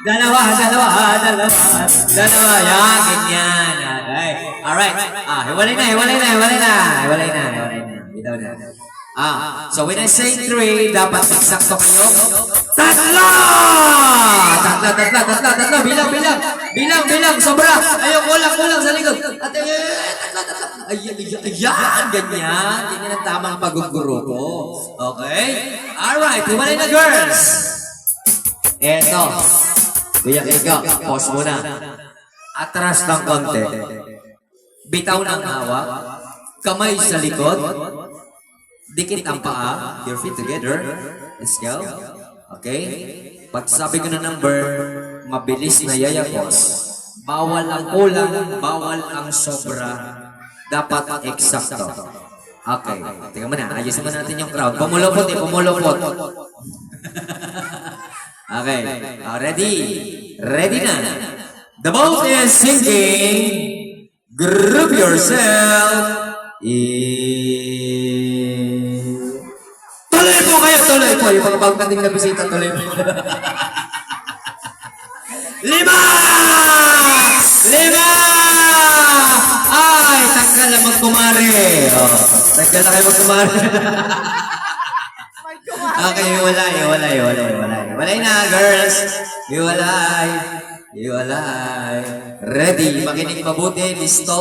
Dalawa, dalawa, dalawa, dalawa. Yan, ganyan. Okay. Alright. Hiwalay na, hiwalay na, hiwalay na. Hiwalay na, hiwalay na. Bitaw na. So when I say 3, dapat eksakto kayo. Tatlo! Tatlo. Bilang. Sobra. Ayaw, kulang sa likod. At tatlo. Ayan, ganyan. Ganyan ang tamang pag-grupo. Okay? Alright, hiwalay na, girls. Eto. Kuya Kiko, pause muna. Atras ng konti. Bitaw ng hawak. Kamay sa likod. Dikit ang paa. Your feet together. Let's go. Okay? Pag sabi ko na number, mabilis na yayakos. Bawal ang kulang, bawal ang sobra. Dapat eksakto. Okay. Tingnan mo na. Ayos naman natin yung crowd. Pumulupot. Okay. Ready? Ready na. The boat is sinking. Group yourself. Tuloy po kayo. Yung mga pagdating na bisita, tuloy po. 5! Ay, tanggal na magkumari. Tanggal na kayo magkumari. Okay, hiwalay na, girls. Hiwalay. Ready? Makinig mabuti. Listo?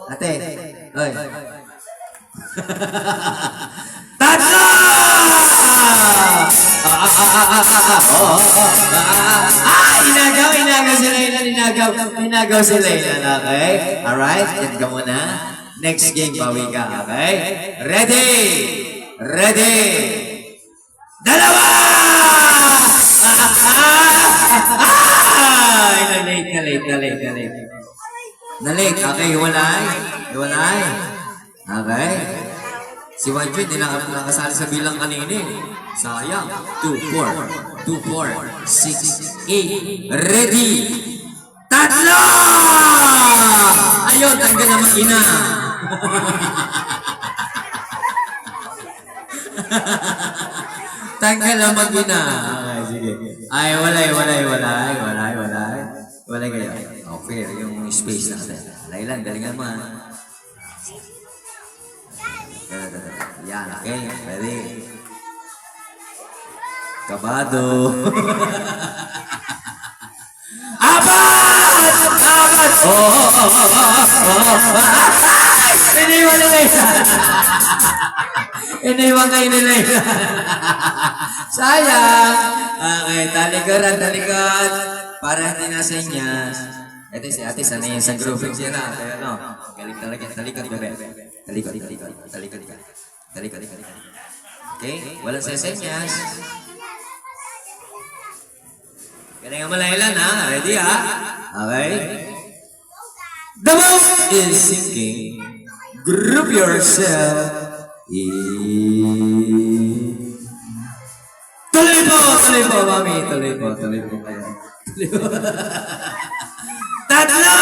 Ate. Oy. Tatlo! Inagaw si Layla. Okay? Alright, yan ka muna. Next game, bawi ka. Okay? Ready! Dalawa! Na-late. Okay, hiwalay. Okay. Si Wanjo hindi nakasali sa bilang kanina eh. Sayang. 2, 4, 6, 8. Ready! Tatlo! Ayun, tanggal na mag-ina. Tanggal na mag-ina. Okay, sige. Ay, walay. Walay kayo. Okay, yung space natin. Laylan, galingan mo ha. Yan, okay. Ready? Kabado. Apat! Iniwan kayo ni Layla. Sayang. Okay, talikod. Para hindi nasa inyas. Ito si ate, sanay sa grouping siya na. Kaya no, galing talaga. Talikod, bebe. Talikod. Okay, walang sesenyas. Galing ang Layla na. Ready ha? Okay. The boat is sinking. Group yourself. Tuloy po, mami. Tuloy po kayo. Tatlo!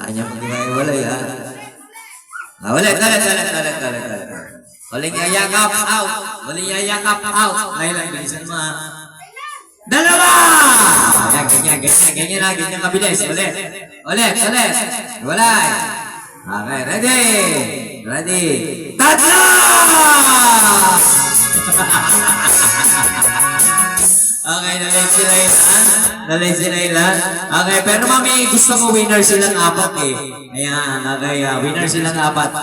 Ayaw mag-iwalay ha. Ulit. Huling yayakap out. Layla, bilisan mo ha. Dalawa! Ganyan kabilis. Ulit. Walay. Okay, ready. Tatlo! Okay, nalay si Layla. Okay, pero mami, gusto ko winner silang 4 eh. Ayan, okay, winner silang 4.